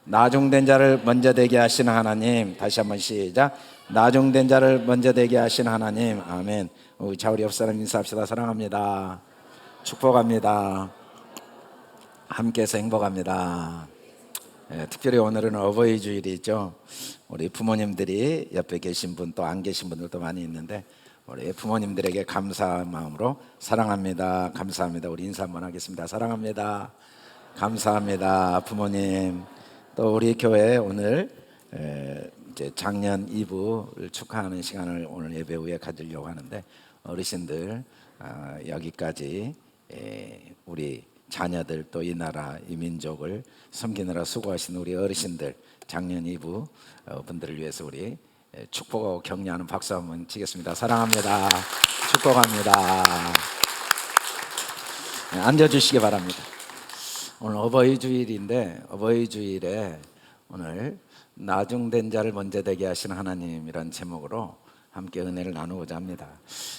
나중된 자를 먼저 되게 하시는 하나님. 다시 한번 시작. 나중된 자를 먼저 되게 하시는 하나님. 아멘. 자, 우리 옆 사람 인사합시다. 사랑합니다. 축복합니다. 함께해서 행복합니다. 특별히 오늘은 어버이 주일이죠. 우리 부모님들이 옆에 계신 분 또 안 계신 분들도 많이 있는데 우리 부모님들에게 감사한 마음으로 사랑합니다. 감사합니다. 우리 인사 한번 하겠습니다. 사랑합니다. 감사합니다. 부모님. 또 우리 교회 오늘 이제 작년 2부를 축하하는 시간을 오늘 예배 후에 가지려고 하는데 어르신들 여기까지 우리 자녀들 또 이 나라 이 민족을 섬기느라 수고하신 우리 어르신들 작년 2부 분들을 위해서 우리 축복하고 격려하는 박수 한번 치겠습니다. 사랑합니다. 축복합니다. 앉아주시기 바랍니다. 오늘 어버이 주일인데 어버이 주일에 오늘 나중된 자를 먼저 되게 하시는 하나님이란 제목으로 함께 은혜를 나누고자 합니다.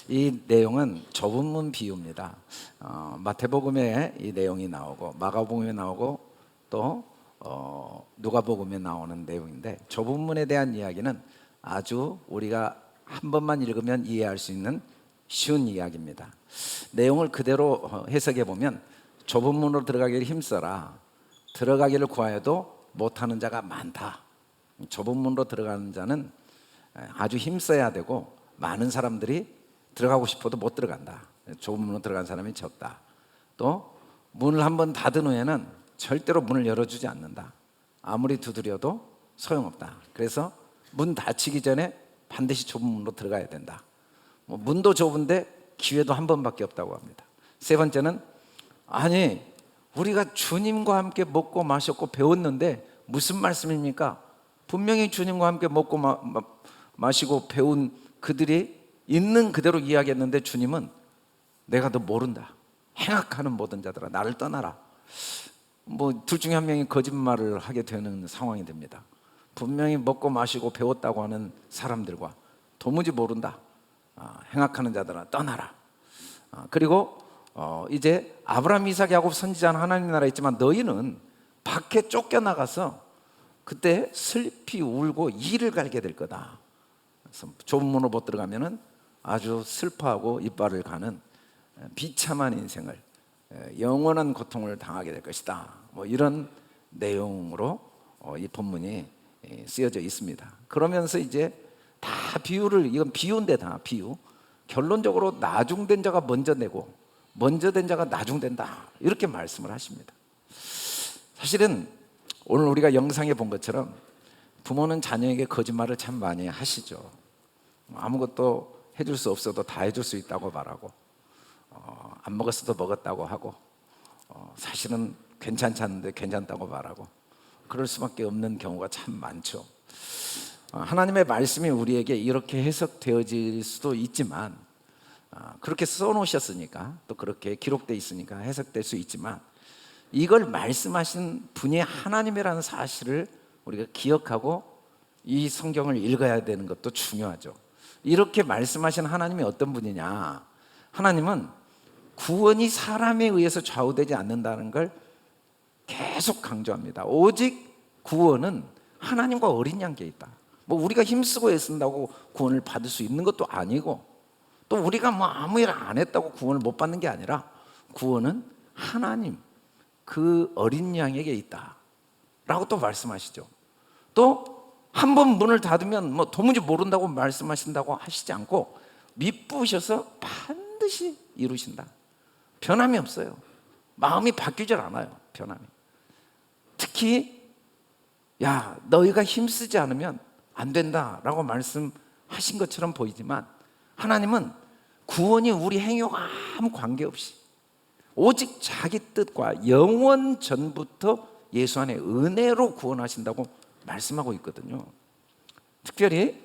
이 내용은 좁은 비유입니다. 마태복음에 이 내용이 나오고 마가복음에 나오고 또 누가복음에 나오는 내용인데 좁은 문에 대한 이야기는 아주 우리가 한 번만 읽으면 이해할 수 있는 쉬운 이야기입니다. 내용을 그대로 해석해 보면 좁은 문으로 들어가기를 힘써라. 들어가기를 구하여도 못하는 자가 많다. 좁은 문으로 들어가는 자는 아주 힘써야 되고 많은 사람들이 들어가고 싶어도 못 들어간다. 좁은 문으로 들어간 사람이 적다. 또 문을 한번 닫은 후에는 절대로 문을 열어주지 않는다. 아무리 두드려도 소용없다. 그래서 문 닫히기 전에 반드시 좁은 문으로 들어가야 된다. 문도 좁은데 기회도 한 번밖에 없다고 합니다. 세 번째는 아니 우리가 주님과 함께 먹고 마셨고 배웠는데 무슨 말씀입니까? 분명히 주님과 함께 먹고 마시고 배운 그들이 있는 그대로 이야기했는데 주님은 내가 너 모른다. 행악하는 모든 자들아 나를 떠나라. 둘 중에 한 명이 거짓말을 하게 되는 상황이 됩니다. 분명히 먹고 마시고 배웠다고 하는 사람들과 도무지 모른다. 행악하는 자들아 떠나라. 그리고 이제 아브라함, 이삭, 야곱 선지자는 하나님 나라에 있지만 너희는 밖에 쫓겨나가서 그때 슬피 울고 이를 갈게 될 거다. 그래서 좁은 문으로 못 들어가면은 아주 슬퍼하고 이빨을 가는 비참한 인생을 영원한 고통을 당하게 될 것이다. 이런 내용으로 이 본문이 쓰여져 있습니다. 그러면서 이제 다 비유를 이건 비유인데 다 비유. 결론적으로 나중된 자가 먼저 내고 먼저 된 자가 나중된다 이렇게 말씀을 하십니다. 사실은 오늘 우리가 영상에 본 것처럼 부모는 자녀에게 거짓말을 참 많이 하시죠. 아무것도 해줄 수 없어도 다 해줄 수 있다고 말하고 안 먹었어도 먹었다고 하고 사실은 괜찮지 않은데 괜찮다고 말하고 그럴 수밖에 없는 경우가 참 많죠. 하나님의 말씀이 우리에게 이렇게 해석되어질 수도 있지만 그렇게 써놓으셨으니까 또 그렇게 기록되어 있으니까 해석될 수 있지만 이걸 말씀하신 분이 하나님이라는 사실을 우리가 기억하고 이 성경을 읽어야 되는 것도 중요하죠. 이렇게 말씀하신 하나님이 어떤 분이냐? 하나님은 구원이 사람에 의해서 좌우되지 않는다는 걸 계속 강조합니다. 오직 구원은 하나님과 어린 양께 있다. 우리가 힘쓰고 애쓴다고 구원을 받을 수 있는 것도 아니고 또 우리가 아무 일 안 했다고 구원을 못 받는 게 아니라 구원은 하나님 그 어린 양에게 있다 라고 또 말씀하시죠. 또 한 번 문을 닫으면 도무지 모른다고 말씀하신다고 하시지 않고 미쁘셔서 반드시 이루신다. 변함이 없어요. 마음이 바뀌질 않아요. 변함이. 특히 야 너희가 힘쓰지 않으면 안 된다라고 말씀하신 것처럼 보이지만 하나님은 구원이 우리 행위와 아무 관계없이 오직 자기 뜻과 영원 전부터 예수 안에 은혜로 구원하신다고 말씀하고 있거든요. 특별히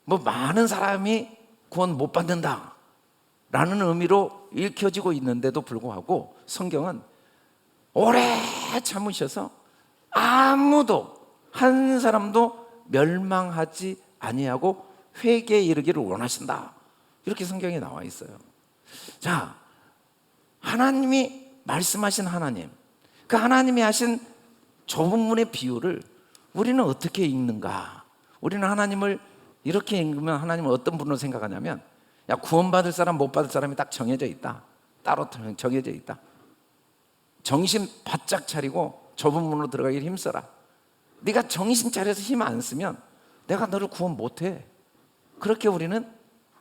많은 사람이 구원 못 받는다 라는 의미로 읽혀지고 있는데도 불구하고 성경은 오래 참으셔서 아무도 한 사람도 멸망하지 아니하고 회개에 이르기를 원하신다 이렇게 성경에 나와 있어요. 자, 하나님이 말씀하신 하나님, 그 하나님이 하신 좁은 문의 비유를 우리는 어떻게 읽는가? 우리는 하나님을 이렇게 읽으면 하나님은 어떤 분으로 생각하냐면, 야, 구원받을 사람 못 받을 사람이 딱 정해져 있다. 따로 정해져 있다. 정신 바짝 차리고 좁은 문으로 들어가길 힘써라. 네가 정신 차려서 힘 안 쓰면 내가 너를 구원 못해. 그렇게 우리는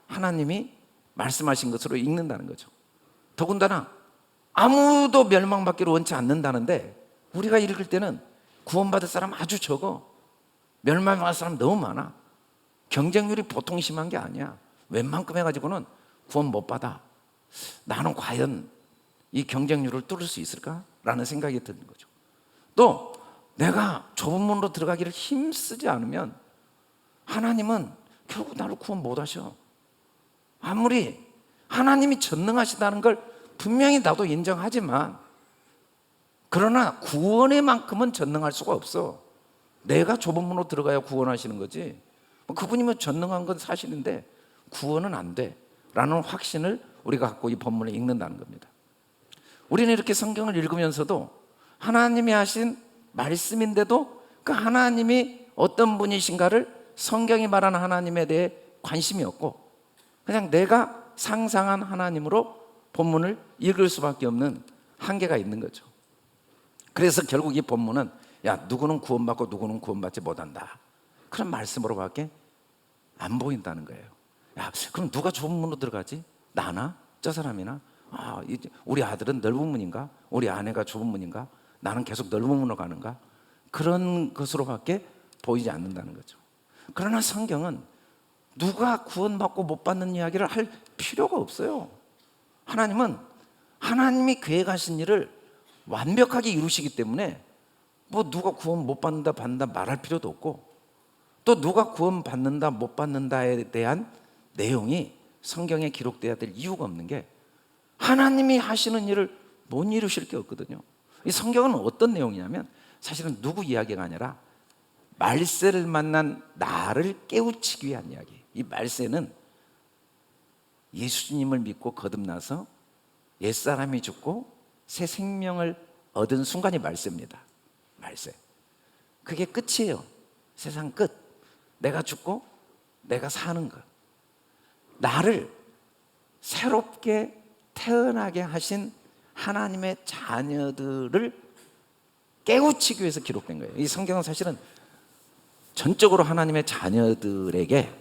하나님이 말씀하신 것으로 읽는다는 거죠. 더군다나 아무도 멸망받기를 원치 않는다는데 우리가 읽을 때는 구원받을 사람 아주 적어. 멸망받을 사람 너무 많아. 경쟁률이 보통 심한 게 아니야. 웬만큼 해가지고는 구원 못 받아. 나는 과연 이 경쟁률을 뚫을 수 있을까? 라는 생각이 드는 거죠. 또 내가 좁은 문으로 들어가기를 힘쓰지 않으면 하나님은 결국 나를 구원 못 하셔. 아무리 하나님이 전능하시다는 걸 분명히 나도 인정하지만, 그러나 구원의 만큼은 전능할 수가 없어. 내가 좁은 문으로 들어가야 구원하시는 거지. 그분이면 전능한 건 사실인데 구원은 안 돼 라는 확신을 우리가 갖고 이 본문을 읽는다는 겁니다. 우리는 이렇게 성경을 읽으면서도 하나님이 하신 말씀인데도 그 하나님이 어떤 분이신가를 성경이 말하는 하나님에 대해 관심이 없고 그냥 내가 상상한 하나님으로 본문을 읽을 수밖에 없는 한계가 있는 거죠. 그래서 결국 이 본문은 야, 누구는 구원받고 누구는 구원받지 못한다, 그런 말씀으로밖에 안 보인다는 거예요. 야, 그럼 누가 좁은 문으로 들어가지? 나나? 저 사람이나? 우리 아들은 넓은 문인가? 우리 아내가 좁은 문인가? 나는 계속 넓은 문으로 가는가? 그런 것으로밖에 보이지 않는다는 거죠. 그러나 성경은 누가 구원받고 못 받는 이야기를 할 필요가 없어요. 하나님은 하나님이 계획하신 일을 완벽하게 이루시기 때문에 뭐 누가 구원 못 받는다 받는다 말할 필요도 없고, 또 누가 구원 받는다 못 받는다에 대한 내용이 성경에 기록돼야 될 이유가 없는 게, 하나님이 하시는 일을 못 이루실 게 없거든요. 이 성경은 어떤 내용이냐면 사실은 누구 이야기가 아니라 말세를 만난 나를 깨우치기 위한 이야기. 이 말세는 예수님을 믿고 거듭나서 옛사람이 죽고 새 생명을 얻은 순간이 말세입니다. 말세. 그게 끝이에요. 세상 끝. 내가 죽고 내가 사는 것. 나를 새롭게 태어나게 하신 하나님의 자녀들을 깨우치기 위해서 기록된 거예요. 이 성경은 사실은 전적으로 하나님의 자녀들에게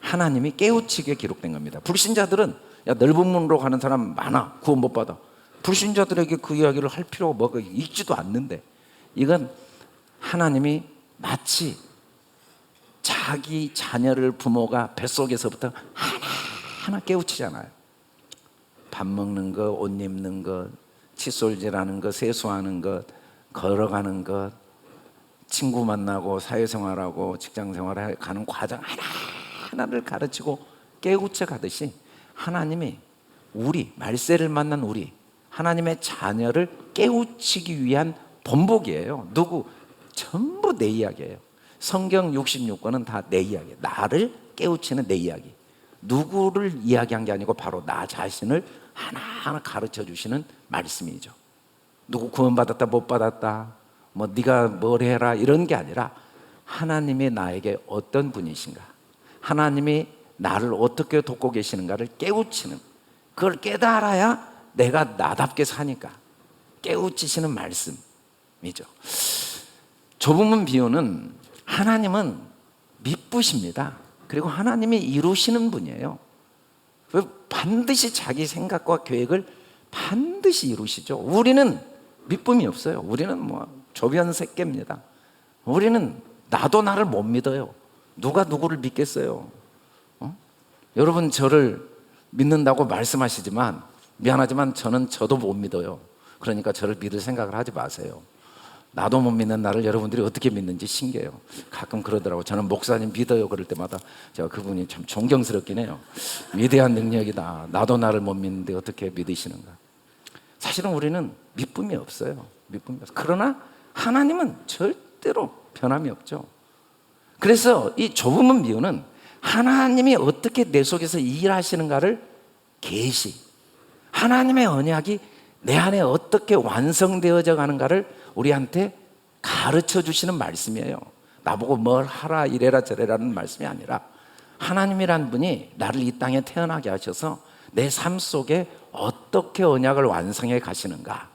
하나님이 깨우치게 기록된 겁니다. 불신자들은 야, 넓은 문으로 가는 사람 많아, 구원 못 받아. 불신자들에게 그 이야기를 할 필요가 뭐가 있지도 않는데, 이건 하나님이 마치 자기 자녀를 부모가 뱃속에서부터 하나하나 깨우치잖아요. 밥 먹는 것, 옷 입는 것, 칫솔질하는 것, 세수하는 것, 걸어가는 것, 친구 만나고 사회생활하고 직장생활을 가는 과정 하나하나를 가르치고 깨우쳐 가듯이 하나님이 우리, 말세를 만난 우리, 하나님의 자녀를 깨우치기 위한 본보기예요. 누구? 전부 내 이야기예요. 성경 66권은 다 내 이야기예요. 나를 깨우치는 내 이야기. 누구를 이야기한 게 아니고 바로 나 자신을 하나하나 가르쳐 주시는 말씀이죠. 누구 구원받았다 못 받았다, 뭐 네가 뭘 해라 이런 게 아니라 하나님이 나에게 어떤 분이신가, 하나님이 나를 어떻게 돕고 계시는가를 깨우치는, 그걸 깨달아야 내가 나답게 사니까 깨우치시는 말씀이죠. 좁은 문 비유는 하나님은 미쁘십니다. 그리고 하나님이 이루시는 분이에요. 반드시 자기 생각과 계획을 반드시 이루시죠. 우리는 믿음이 없어요. 우리는 뭐 조변색계입니다. 우리는 나도 나를 못 믿어요. 누가 누구를 믿겠어요? 여러분 저를 믿는다고 말씀하시지만 미안하지만 저는 저도 못 믿어요. 그러니까 저를 믿을 생각을 하지 마세요. 나도 못 믿는 나를 여러분들이 어떻게 믿는지 신기해요. 가끔 그러더라고요. 저는 목사님 믿어요. 그럴 때마다 제가 그분이 참 존경스럽긴 해요. 위대한 능력이다. 나도 나를 못 믿는데 어떻게 믿으시는가. 사실은 우리는 믿음이 없어요. 믿음이 없어요. 그러나 하나님은 절대로 변함이 없죠. 그래서 이 좁은 문 비유는 하나님이 어떻게 내 속에서 일하시는가를 계시, 하나님의 언약이 내 안에 어떻게 완성되어져 가는가를 우리한테 가르쳐 주시는 말씀이에요. 나보고 뭘 하라 이래라 저래라는 말씀이 아니라 하나님이란 분이 나를 이 땅에 태어나게 하셔서 내 삶 속에 어떻게 언약을 완성해 가시는가.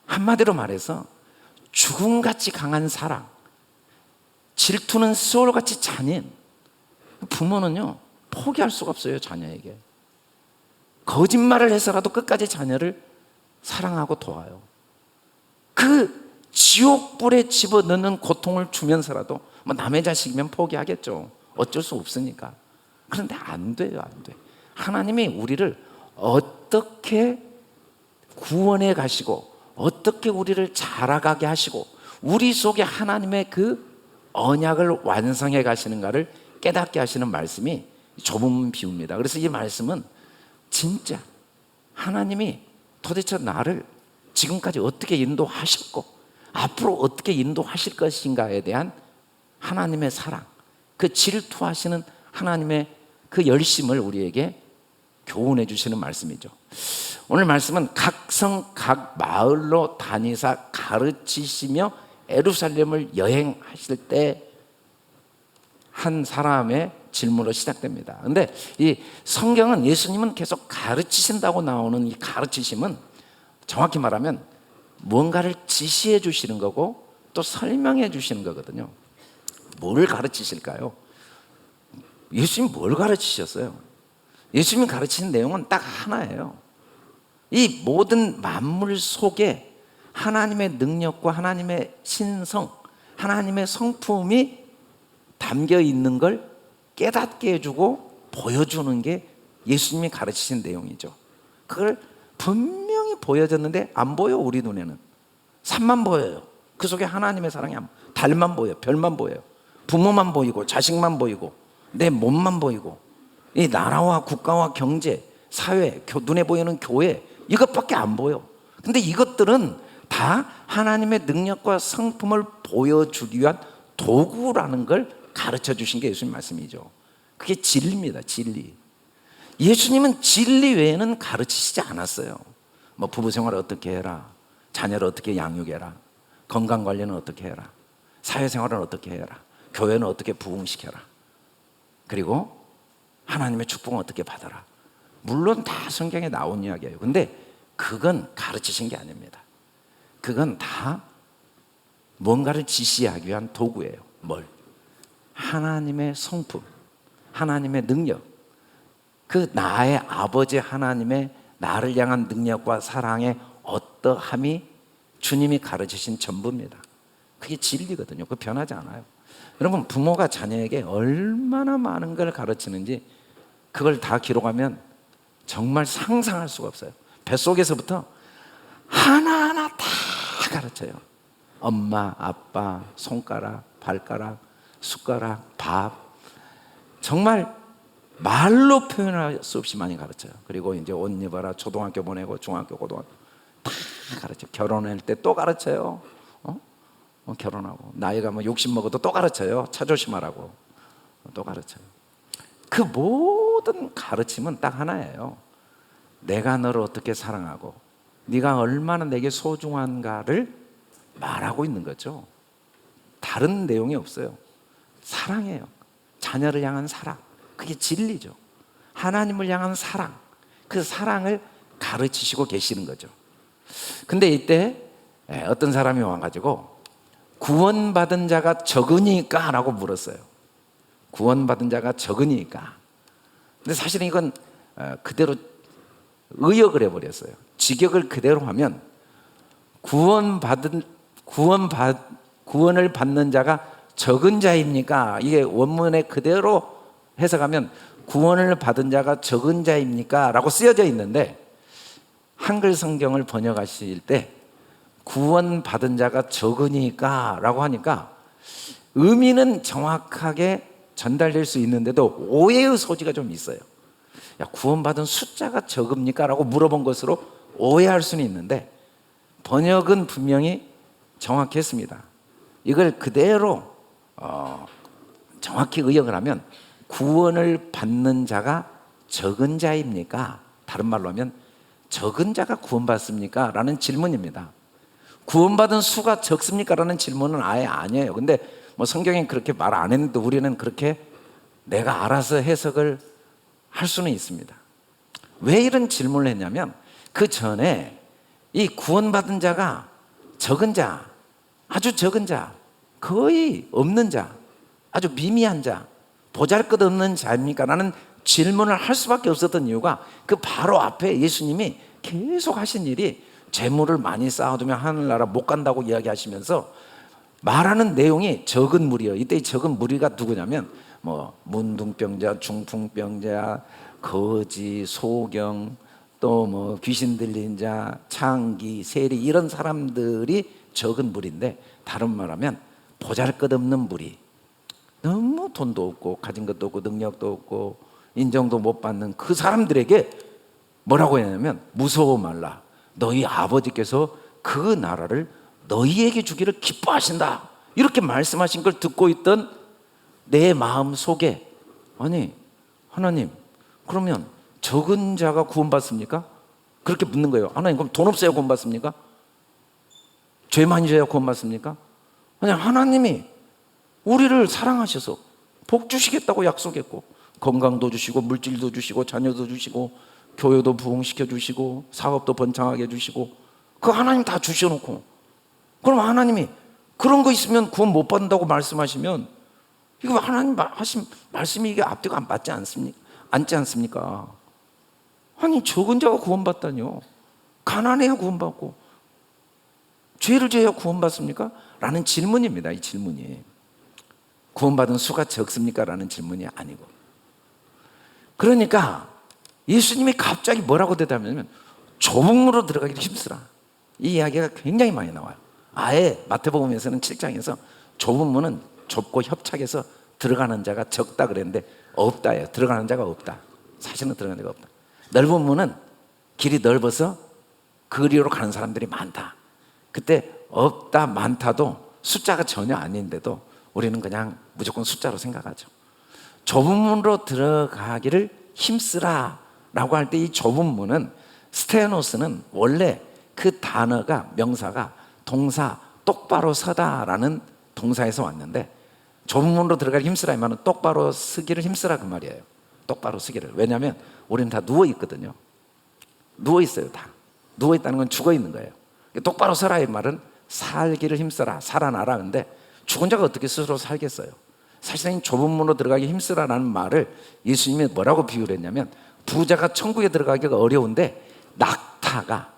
한마디로 말해서 죽음같이 강한 사랑, 질투는 수월같이 잔인. 부모는요 포기할 수가 없어요. 자녀에게 거짓말을 해서라도 끝까지 자녀를 사랑하고 도와요. 그 지옥불에 집어넣는 고통을 주면서라도 뭐 남의 자식이면 포기하겠죠. 어쩔 수 없으니까. 그런데 안 돼요. 안 돼. 하나님이 우리를 어떻게 구원해 가시고 어떻게 우리를 자라가게 하시고 우리 속에 하나님의 그 언약을 완성해 가시는가를 깨닫게 하시는 말씀이 좁은 비유입니다. 그래서 이 말씀은 진짜 하나님이 도대체 나를 지금까지 어떻게 인도하셨고 앞으로 어떻게 인도하실 것인가에 대한 하나님의 사랑, 그 질투하시는 하나님의 그 열심을 우리에게 교훈해 주시는 말씀이죠. 오늘 말씀은 각 성 각 마을로 다니사 가르치시며 예루살렘을 여행하실 때 한 사람의 질문으로 시작됩니다. 그런데 이 성경은 예수님은 계속 가르치신다고 나오는 이 가르치심은 정확히 말하면 뭔가를 지시해 주시는 거고 또 설명해 주시는 거거든요. 뭘 가르치실까요? 예수님이 뭘 가르치셨어요? 예수님이 가르치는 내용은 딱 하나예요. 이 모든 만물 속에 하나님의 능력과 하나님의 신성, 하나님의 성품이 담겨 있는 걸 깨닫게 해주고 보여주는 게 예수님이 가르치신 내용이죠. 그걸 분명히 보여졌는데 안 보여. 우리 눈에는 산만 보여요. 그 속에 하나님의 사랑이 달만 보여, 별만 보여요. 부모만 보이고 자식만 보이고 내 몸만 보이고 이 나라와 국가와 경제, 사회, 눈에 보이는 교회 이것밖에 안 보여. 근데 이것들은 다 하나님의 능력과 성품을 보여주기 위한 도구라는 걸 가르쳐 주신 게 예수님 말씀이죠. 그게 진리입니다. 진리. 예수님은 진리 외에는 가르치시지 않았어요. 뭐 부부 생활을 어떻게 해라, 자녀를 어떻게 양육해라, 건강 관리는 어떻게 해라, 사회생활은 어떻게 해라, 교회는 어떻게 부흥시켜라, 그리고 하나님의 축복은 어떻게 받아라. 물론 다 성경에 나온 이야기예요. 근데 그건 가르치신 게 아닙니다. 그건 다 뭔가를 지시하기 위한 도구예요. 뭘? 하나님의 성품, 하나님의 능력, 그 나의 아버지 하나님의 나를 향한 능력과 사랑의 어떠함이 주님이 가르치신 전부입니다. 그게 진리거든요. 그거 변하지 않아요. 여러분, 부모가 자녀에게 얼마나 많은 걸 가르치는지 그걸 다 기록하면 정말 상상할 수가 없어요. 뱃속에서부터 하나하나 다 가르쳐요. 엄마, 아빠, 손가락, 발가락, 숟가락, 밥, 정말 말로 표현할 수 없이 많이 가르쳐요. 그리고 이제 옷 입어라, 초등학교 보내고 중학교, 고등학교 다 가르쳐요. 결혼할 때 또 가르쳐요. 결혼하고 나이가 뭐 60 먹어도 또 가르쳐요. 차 조심하라고 또 가르쳐요. 그 모든 가르침은 딱 하나예요. 내가 너를 어떻게 사랑하고 네가 얼마나 내게 소중한가를 말하고 있는 거죠. 다른 내용이 없어요. 사랑이에요. 자녀를 향한 사랑, 그게 진리죠. 하나님을 향한 사랑, 그 사랑을 가르치시고 계시는 거죠. 근데 이때 어떤 사람이 와가지고 구원받은 자가 적으니까? 라고 물었어요. 구원받은 자가 적으니까. 근데 사실은 이건 그대로 의역을 해버렸어요. 직역을 그대로 하면 구원을 받는 자가 적은 자입니까? 이게 원문에 그대로 해석하면 구원을 받은 자가 적은 자입니까? 라고 쓰여져 있는데 한글 성경을 번역하실 때 구원받은 자가 적으니까 라고 하니까 의미는 정확하게 전달될 수 있는데도 오해의 소지가 좀 있어요. 야, 구원받은 숫자가 적습니까? 라고 물어본 것으로 오해할 수는 있는데 번역은 분명히 정확했습니다. 이걸 그대로 정확히 의역을 하면 구원을 받는 자가 적은 자입니까? 다른 말로 하면 적은 자가 구원받습니까? 라는 질문입니다. 구원받은 수가 적습니까? 라는 질문은 아예 아니에요. 근데 뭐 성경에 그렇게 말 안 했는데 우리는 그렇게 내가 알아서 해석을 할 수는 있습니다. 왜 이런 질문을 했냐면 그 전에 이 구원받은 자가 적은 자, 아주 적은 자, 거의 없는 자, 아주 미미한 자, 보잘것없는 자입니까? 라는 질문을 할 수밖에 없었던 이유가 그 바로 앞에 예수님이 계속 하신 일이 재물을 많이 쌓아두면 하늘나라 못 간다고 이야기하시면서 말하는 내용이 적은 무리예요. 이때 이 적은 무리가 누구냐면 뭐 문둥병자, 중풍병자, 거지, 소경, 또 뭐 귀신 들린 자, 창기, 세리 이런 사람들이 적은 무리인데 다른 말하면 보잘것없는 무리. 너무 돈도 없고 가진 것도 없고 능력도 없고 인정도 못 받는 그 사람들에게 뭐라고 했냐면 무서워 말라. 너희 아버지께서 그 나라를 너희에게 주기를 기뻐하신다. 이렇게 말씀하신 걸 듣고 있던 내 마음 속에 아니 하나님 그러면 적은 자가 구원받습니까? 그렇게 묻는 거예요. 하나님 그럼 돈 없어야 구원받습니까? 죄 많이 져야 구원받습니까? 아니 하나님이 우리를 사랑하셔서 복 주시겠다고 약속했고 건강도 주시고 물질도 주시고 자녀도 주시고 교회도 부흥시켜 주시고 사업도 번창하게 해주시고 그 하나님 다 주셔놓고 그럼 하나님이 그런 거 있으면 구원 못 받는다고 말씀하시면 이거 하나님 하신 말씀이 이게 앞뒤가 안 맞지 않습니까? 앉지 않습니까? 아니 적은 자가 구원받다니요. 가난해야 구원받고 죄를 지어야 구원받습니까? 라는 질문입니다. 이 질문이 구원받은 수가 적습니까? 라는 질문이 아니고 그러니까 예수님이 갑자기 뭐라고 대답하냐면 좁은 문으로 들어가기를 힘쓰라. 이 이야기가 굉장히 많이 나와요. 아예 마태복음에서는 7장에서 좁은 문은 좁고 협착해서 들어가는 자가 적다 그랬는데 없다예요. 들어가는 자가 없다. 사실은 들어가는 자가 없다. 넓은 문은 길이 넓어서 그리로 가는 사람들이 많다. 그때 없다 많다도 숫자가 전혀 아닌데도 우리는 그냥 무조건 숫자로 생각하죠. 좁은 문으로 들어가기를 힘쓰라 라고 할 때 이 좁은 문은 스테노스는 원래 그 단어가 명사가 동사 똑바로 서다라는 동사에서 왔는데 좁은 문으로 들어가기 힘쓰라 이 말은 똑바로 서기를 힘쓰라 그 말이에요. 똑바로 서기를. 왜냐하면 우리는 다 누워 있거든요. 누워 있어요. 다 누워 있다는 건 죽어 있는 거예요. 똑바로 서라 이 말은 살기를 힘써라 살아나라. 근데 죽은 자가 어떻게 스스로 살겠어요? 사실은 좁은 문으로 들어가기 힘쓰라라는 말을 예수님이 뭐라고 비유를 했냐면 부자가 천국에 들어가기가 어려운데 낙타가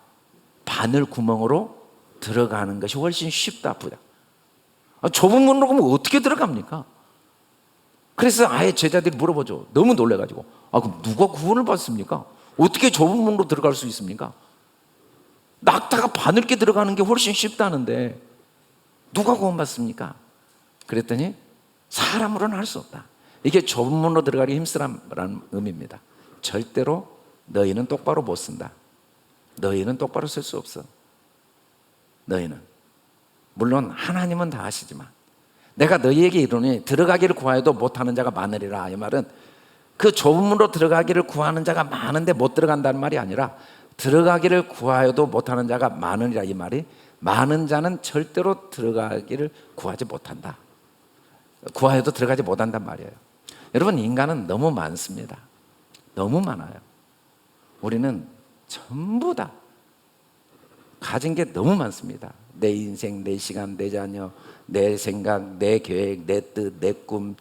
바늘 구멍으로 들어가는 것이 훨씬 쉽다. 부자 좁은 문으로 가면 어떻게 들어갑니까? 그래서 아예 제자들이 물어보죠. 너무 놀래가지고 그럼 누가 구원을 받습니까? 어떻게 좁은 문으로 들어갈 수 있습니까? 낙타가 바늘게 들어가는 게 훨씬 쉽다는데 누가 구원받습니까? 그랬더니 사람으로는 할 수 없다. 이게 좁은 문으로 들어가기 힘쓰라는 의미입니다. 절대로 너희는 똑바로 못 쓴다. 너희는 똑바로 쓸 수 없어. 너희는 물론 하나님은 다 하시지만 내가 너희에게 이르노니 들어가기를 구하여도 못하는 자가 많으리라. 이 말은 그 좁은 문으로 들어가기를 구하는 자가 많은데 못 들어간다는 말이 아니라 들어가기를 구하여도 못하는 자가 많으리라. 이 말이 많은 자는 절대로 들어가기를 구하지 못한다. 구하여도 들어가지 못한단 말이에요. 여러분 인간은 너무 많습니다. 너무 많아요. 우리는 전부 다 가진 게 너무 많습니다. 내 인생, 내 시간, 내 자녀, 내 생각, 내 계획, 내 뜻, 내 꿈,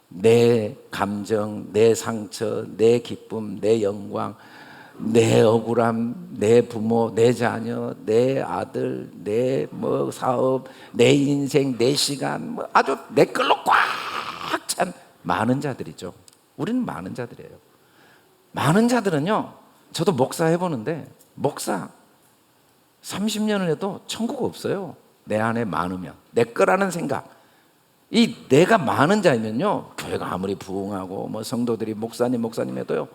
내 감정, 내 상처, 내 기쁨, 내 영광, 내 억울함, 내 부모, 내 자녀, 내 아들, 내 뭐 사업, 내 인생, 내 시간, 뭐 아주 내 걸로 꽉 찬 많은 자들이죠. 우리는 많은 자들이에요. 많은 자들은요, 저도 목사 해보는데 목사 30년을 해도 천국 없어요. 내 안에 많으면 내 거라는 생각. 이 내가 많은 자이면요, 교회가 아무리 부흥하고 뭐 성도들이 목사님 해도요,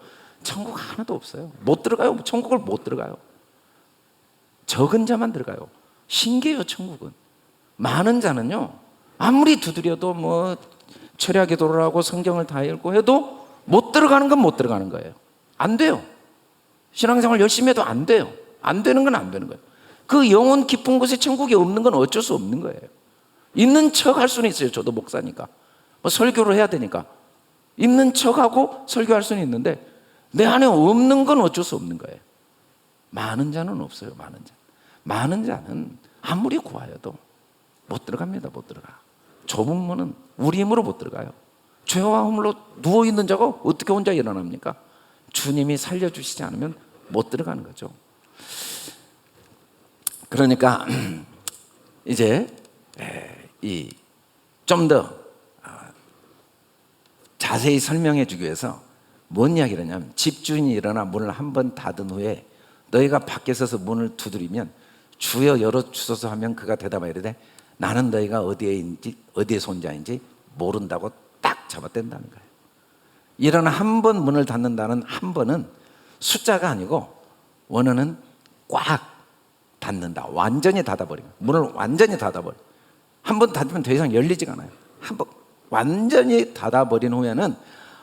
천국 하나도 없어요. 못 들어가요. 천국을 못 들어가요. 적은 자만 들어가요. 신기해요. 천국은. 많은 자는요, 아무리 두드려도 뭐 철야 기도를 하고 성경을 다 읽고 해도 못 들어가는 건 못 들어가는 거예요. 안 돼요. 신앙생활 열심히 해도 안 돼요. 안 되는 건 안 되는 거예요. 그 영원 깊은 곳에 천국이 없는 건 어쩔 수 없는 거예요. 있는 척 할 수는 있어요. 저도 목사니까 뭐 설교를 해야 되니까 있는 척하고 설교할 수는 있는데 내 안에 없는 건 어쩔 수 없는 거예요. 많은 자는 없어요. 많은 자는 아무리 구하여도 못 들어갑니다. 못 들어가. 좁은 문은 우리 힘으로 못 들어가요. 죄와 허물로 누워있는 자가 어떻게 혼자 일어납니까? 주님이 살려주시지 않으면 못 들어가는 거죠. 그러니까 이제 좀 더 자세히 설명해 주기 위해서 뭔 이야기를 하냐면, 집주인이 일어나 문을 한 번 닫은 후에 너희가 밖에 서서 문을 두드리면 주여 열어주소서 하면 그가 대답하여 이르되 나는 너희가 어디에서 온 자인지 모른다고 딱 잡아댄다는 거예요. 일어나 한 번 문을 닫는다는 한 번은 숫자가 아니고 원어는 꽉 닫는다. 완전히 닫아버리고 문을 완전히 닫아버려. 한 번 닫으면 더 이상 열리지가 않아요. 한 번 완전히 닫아버린 후에는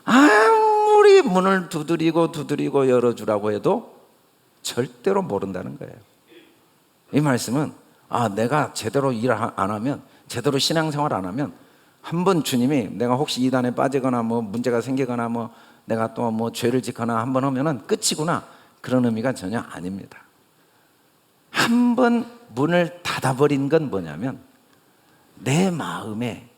아무리 문을 두드리고 열어주라고 해도 절대로 모른다는 거예요. 이 말씀은 내가 제대로 일 안 하면, 제대로 신앙생활 안 하면 한 번 주님이 내가 혹시 이단에 빠지거나 뭐 문제가 생기거나 뭐 내가 또 뭐 죄를 짓거나 한 번 하면은 끝이구나, 그런 의미가 전혀 아닙니다. 한 번 문을 닫아버린 건 뭐냐면 내 마음에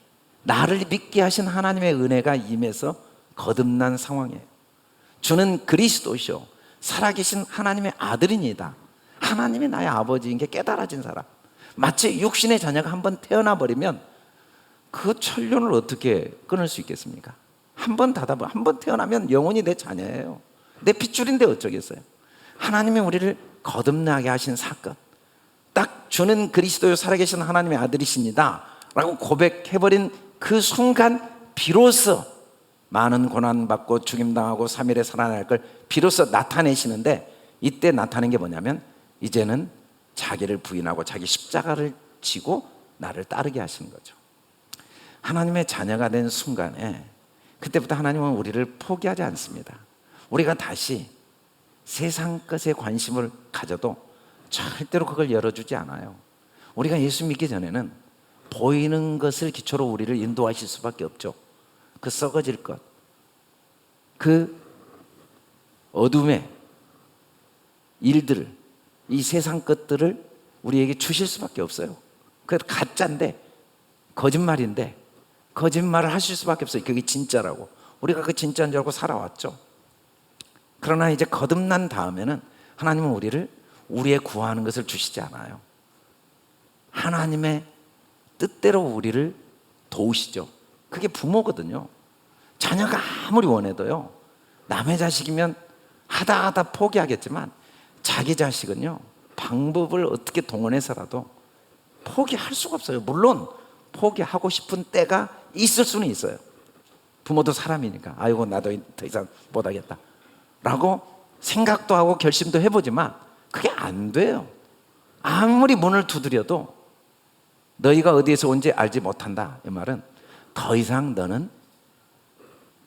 나를 믿게 하신 하나님의 은혜가 임해서 거듭난 상황이에요. 주는 그리스도시요 살아계신 하나님의 아들이니다. 하나님이 나의 아버지인 게 깨달아진 사람. 마치 육신의 자녀가 한 번 태어나 버리면 그 천륜을 어떻게 끊을 수 있겠습니까? 한 번 태어나면 영원히 내 자녀예요. 내 핏줄인데 어쩌겠어요. 하나님이 우리를 거듭나게 하신 사건, 딱 주는 그리스도요 살아계신 하나님의 아들이십니다 라고 고백해버린 그 순간 비로소 많은 고난받고 죽임당하고 3일에 살아날 걸 비로소 나타내시는데, 이때 나타낸 게 뭐냐면 이제는 자기를 부인하고 자기 십자가를 지고 나를 따르게 하시는 거죠. 하나님의 자녀가 된 순간에 그때부터 하나님은 우리를 포기하지 않습니다. 우리가 다시 세상 것에 관심을 가져도 절대로 그걸 열어주지 않아요. 우리가 예수 믿기 전에는 보이는 것을 기초로 우리를 인도하실 수밖에 없죠. 그 썩어질 것, 그 어둠의 일들을, 이 세상 것들을 우리에게 주실 수밖에 없어요. 그게 가짜인데, 거짓말인데 거짓말을 하실 수밖에 없어요. 그게 진짜라고. 우리가 그 진짜인 줄 알고 살아왔죠. 그러나 이제 거듭난 다음에는 하나님은 우리를 우리의 구하는 것을 주시지 않아요. 하나님의 뜻대로 우리를 도우시죠. 그게 부모거든요. 자녀가 아무리 원해도요, 남의 자식이면 하다 포기하겠지만 자기 자식은요, 방법을 어떻게 동원해서라도 포기할 수가 없어요. 물론 포기하고 싶은 때가 있을 수는 있어요. 부모도 사람이니까 아이고 나도 더 이상 못하겠다 라고 생각도 하고 결심도 해보지만 그게 안 돼요. 아무리 문을 두드려도 너희가 어디에서 온지 알지 못한다, 이 말은 더 이상 너는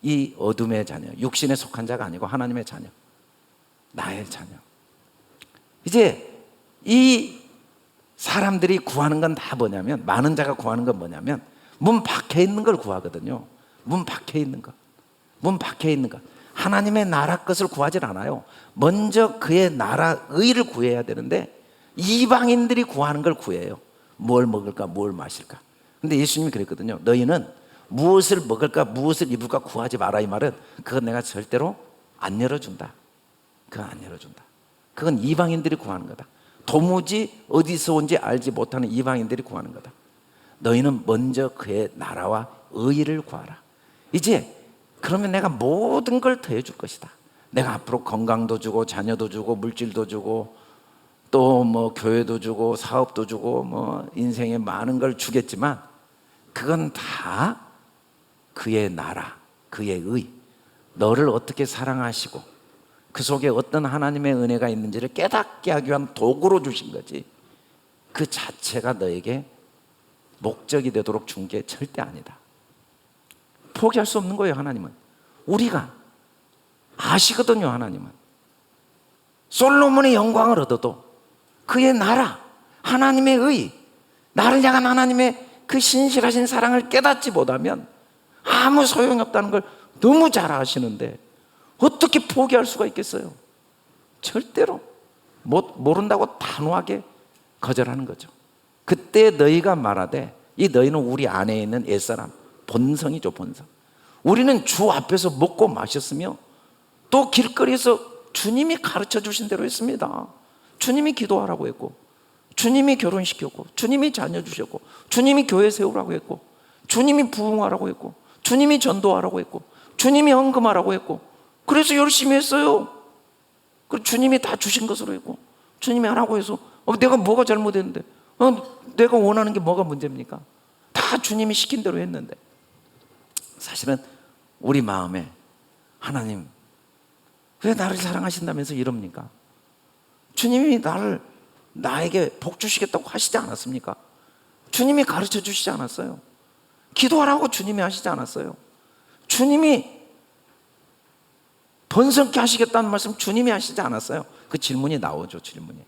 이 어둠의 자녀, 육신에 속한 자가 아니고 하나님의 자녀, 나의 자녀. 이제 이 사람들이 구하는 건 다 뭐냐면, 많은 자가 구하는 건 뭐냐면 문 밖에 있는 걸 구하거든요. 문 밖에 있는 것, 문 밖에 있는 것. 하나님의 나라 것을 구하질 않아요. 먼저 그의 나라 의를 구해야 되는데 이방인들이 구하는 걸 구해요. 뭘 먹을까, 뭘 마실까. 근데 예수님이 그랬거든요. 너희는 무엇을 먹을까, 무엇을 입을까 구하지 마라, 이 말은 그건 내가 절대로 안 열어준다. 그건 안 열어준다. 그건 이방인들이 구하는 거다. 도무지 어디서 온지 알지 못하는 이방인들이 구하는 거다. 너희는 먼저 그의 나라와 의를 구하라. 이제 그러면 내가 모든 걸 더해줄 것이다. 내가 앞으로 건강도 주고 자녀도 주고 물질도 주고 또 뭐 교회도 주고 사업도 주고 뭐 인생에 많은 걸 주겠지만 그건 다 그의 나라, 그의 의, 너를 어떻게 사랑하시고 그 속에 어떤 하나님의 은혜가 있는지를 깨닫게 하기 위한 도구로 주신 거지, 그 자체가 너에게 목적이 되도록 준 게 절대 아니다. 포기할 수 없는 거예요. 하나님은 우리가 아시거든요. 하나님은 솔로몬의 영광을 얻어도 그의 나라, 하나님의 의, 나를 향한 하나님의 그 신실하신 사랑을 깨닫지 못하면 아무 소용이 없다는 걸 너무 잘 아시는데 어떻게 포기할 수가 있겠어요? 절대로 모른다고 단호하게 거절하는 거죠. 그때 너희가 말하되, 이 너희는 우리 안에 있는 옛사람, 본성이죠, 본성. 우리는 주 앞에서 먹고 마셨으며 또 길거리에서 주님이 가르쳐 주신 대로 했습니다. 주님이 기도하라고 했고, 주님이 결혼시켰고, 주님이 자녀 주셨고, 주님이 교회 세우라고 했고, 주님이 부흥하라고 했고, 주님이 전도하라고 했고, 주님이 헌금하라고 했고, 그래서 열심히 했어요. 그리고 주님이 다 주신 것으로 했고, 주님이 하라고 해서 내가 뭐가 잘못했는데, 내가 원하는 게 뭐가 문제입니까? 다 주님이 시킨 대로 했는데, 사실은 우리 마음에 하나님 왜 나를 사랑하신다면서 이럽니까? 주님이 나에게 복 주시겠다고 하시지 않았습니까? 주님이 가르쳐 주시지 않았어요? 기도하라고 주님이 하시지 않았어요? 주님이 번성케 하시겠다는 말씀 주님이 하시지 않았어요? 그 질문이 나오죠. 질문이.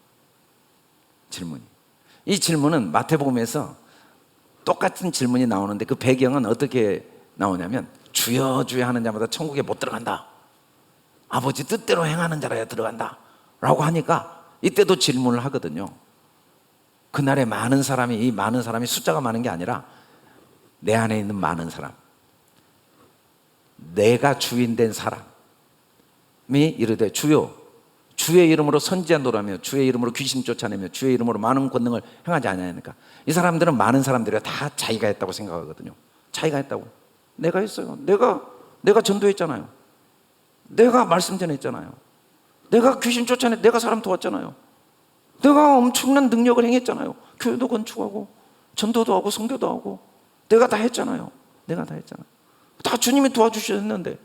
이 질문은 마태복음에서 똑같은 질문이 나오는데 그 배경은 어떻게 나오냐면, 주여 주여 하는 자마다 천국에 못 들어간다, 아버지 뜻대로 행하는 자라야 들어간다 라고 하니까 이때도 질문을 하거든요. 그날에 이 많은 사람이 숫자가 많은 게 아니라 내 안에 있는 많은 사람, 내가 주인 된 사람이 이르되, 주여 주의 이름으로 선지자노라며 주의 이름으로 귀신 쫓아내며 주의 이름으로 많은 권능을 행하지 아니하니까. 이 사람들은, 많은 사람들이 다 자기가 했다고 생각하거든요. 자기가 했다고. 내가 했어요. 내가 전도했잖아요. 내가 말씀 전했잖아요. 내가 귀신 쫓아내, 내가 사람 도왔잖아요. 내가 엄청난 능력을 행했잖아요. 교회도 건축하고 전도도 하고 선교도 하고 내가 다 했잖아요. 다 주님이 도와주셨는데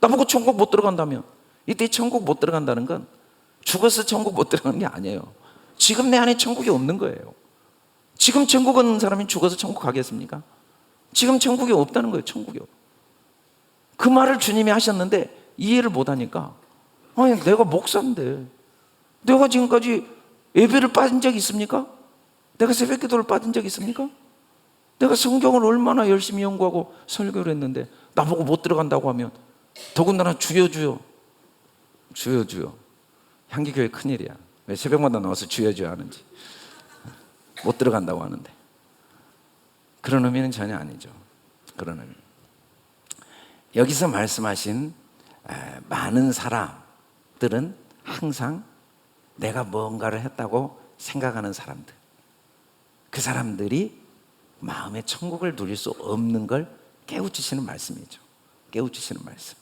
나보고 천국 못 들어간다면, 이때 천국 못 들어간다는 건 죽어서 천국 못 들어가는 게 아니에요. 지금 내 안에 천국이 없는 거예요. 지금 천국 없는 사람이 죽어서 천국 가겠습니까? 지금 천국이 없다는 거예요. 천국이 없. 그 말을 주님이 하셨는데 이해를 못하니까, 아니 내가 목사인데 내가 지금까지 예배를 빠진 적이 있습니까? 내가 새벽 기도를 빠진 적이 있습니까? 내가 성경을 얼마나 열심히 연구하고 설교를 했는데 나보고 못 들어간다고 하면, 더군다나 주여 주여 향기교회 큰일이야. 왜 새벽마다 나와서 주여 주여 하는지. 못 들어간다고 하는데. 그런 의미는 전혀 아니죠. 그런 의미. 여기서 말씀하신 많은 사람들은 항상 내가 뭔가를 했다고 생각하는 사람들, 그 사람들이 마음의 천국을 누릴 수 없는 걸 깨우치시는 말씀이죠. 깨우치시는 말씀.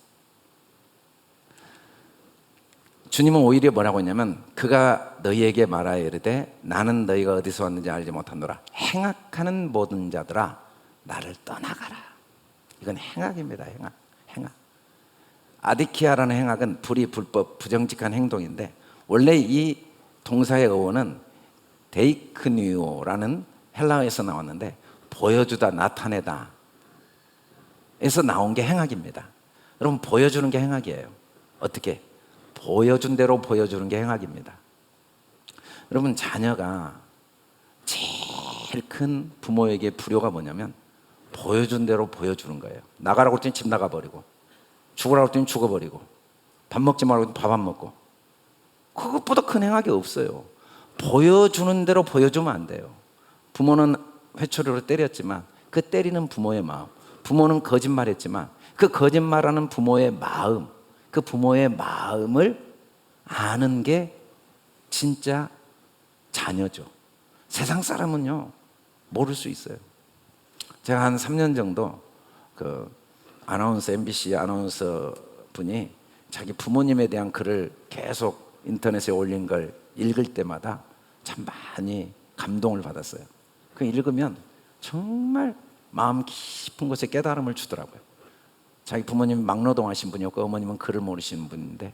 주님은 오히려 뭐라고 했냐면, 그가 너희에게 말하여 이르되 나는 너희가 어디서 왔는지 알지 못하노라. 행악하는 모든 자들아 나를 떠나가라. 이건 행악입니다. 행악. 아디키아라는 행악은 불법, 부정직한 행동인데, 원래 이 동사의 어원은 데이크니오라는 헬라어에서 나왔는데, 보여주다, 나타내다 에서 나온 게 행악입니다. 여러분, 보여주는 게 행악이에요. 어떻게? 보여준 대로 보여주는 게 행악입니다. 여러분, 자녀가 제일 큰 부모에게 불효가 뭐냐면 보여준 대로 보여주는 거예요. 나가라고 했더니 집 나가버리고, 죽으라고 했더니 죽어버리고, 밥 먹지 말라고 했더니 밥 안 먹고. 그것보다 큰 행악이 없어요. 보여주는 대로 보여주면 안 돼요. 부모는 회초리로 때렸지만 그 때리는 부모의 마음, 부모는 거짓말했지만 그 거짓말하는 부모의 마음, 그 부모의 마음을 아는 게 진짜 자녀죠. 세상 사람은요 모를 수 있어요. 제가 한 3년 정도 그 MBC 아나운서 분이 자기 부모님에 대한 글을 계속 인터넷에 올린 걸 읽을 때마다 참 많이 감동을 받았어요. 그 읽으면 정말 마음 깊은 곳에 깨달음을 주더라고요. 자기 부모님이 막노동 하신 분이었고 어머님은 글을 모르시는 분인데,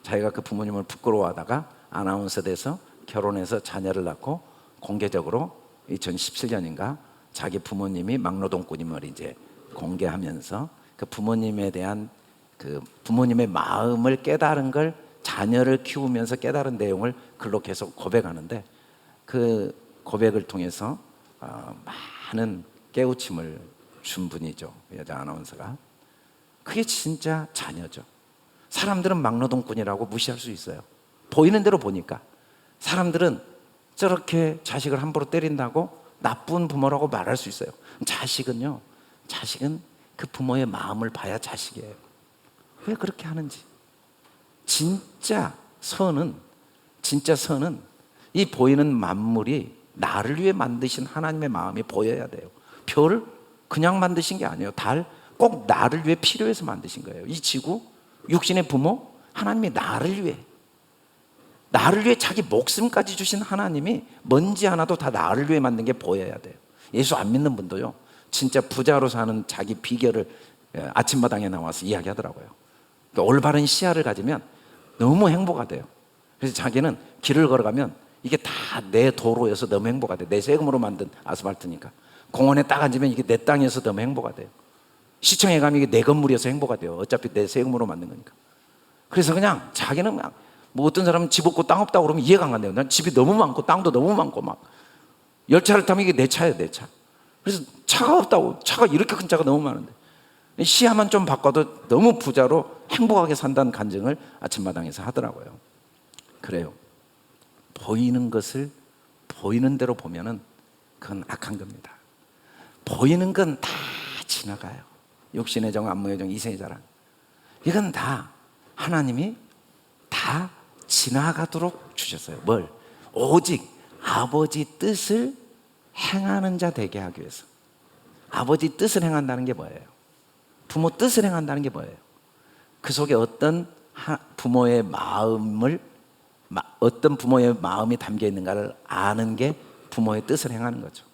자기가 그 부모님을 부끄러워하다가 아나운서 돼서 결혼해서 자녀를 낳고 공개적으로 2017년인가 자기 부모님이 막노동꾼임을 이제 공개하면서 그 부모님에 대한 그 부모님의 마음을 깨달은 걸 자녀를 키우면서 깨달은 내용을 글로 계속 고백하는데, 그 고백을 통해서 많은 깨우침을 준 분이죠. 여자 아나운서가. 그게 진짜 자녀죠. 사람들은 막노동꾼이라고 무시할 수 있어요. 보이는 대로 보니까. 사람들은 저렇게 자식을 함부로 때린다고 나쁜 부모라고 말할 수 있어요. 자식은 그 부모의 마음을 봐야 자식이에요. 왜 그렇게 하는지. 진짜 선은 이 보이는 만물이 나를 위해 만드신 하나님의 마음이 보여야 돼요. 별을 그냥 만드신 게 아니에요. 달 꼭 나를 위해 필요해서 만드신 거예요. 이 지구, 육신의 부모, 하나님이 나를 위해 자기 목숨까지 주신 하나님이 먼지 하나도 다 나를 위해 만든 게 보여야 돼요. 예수 안 믿는 분도요, 진짜 부자로 사는 자기 비결을 아침마당에 나와서 이야기하더라고요. 그러니까 올바른 시야를 가지면 너무 행복하대요. 그래서 자기는 길을 걸어가면 이게 다 내 도로여서 너무 행복하대요. 내 세금으로 만든 아스팔트니까. 공원에 딱 앉으면 이게 내 땅이어서 너무 행복하대요. 시청에 가면 이게 내 건물이어서 행복하대요. 어차피 내 세금으로 만든 거니까. 그래서 그냥 자기는 뭐 어떤 사람은 집 없고 땅 없다고 그러면 이해가 안 간대요. 난 집이 너무 많고 땅도 너무 많고 막 열차를 타면 이게 내 차예요, 내 차. 그래서 차가 없다고. 차가 이렇게 큰 차가 너무 많은데 시야만 좀 바꿔도 너무 부자로 행복하게 산다는 간증을 아침마당에서 하더라고요. 그래요. 보이는 것을 보이는 대로 보면은 그건 악한 겁니다. 보이는 건 다 지나가요. 육신의 정, 안무의 정, 이생의 자랑, 이건 다 하나님이 다 지나가도록 주셨어요. 뭘? 오직 아버지 뜻을 행하는 자 되게 하기 위해서. 아버지 뜻을 행한다는 게 뭐예요? 부모 뜻을 행한다는 게 뭐예요? 그 속에 어떤 부모의 마음이 담겨 있는가를 아는 게 부모의 뜻을 행하는 거죠.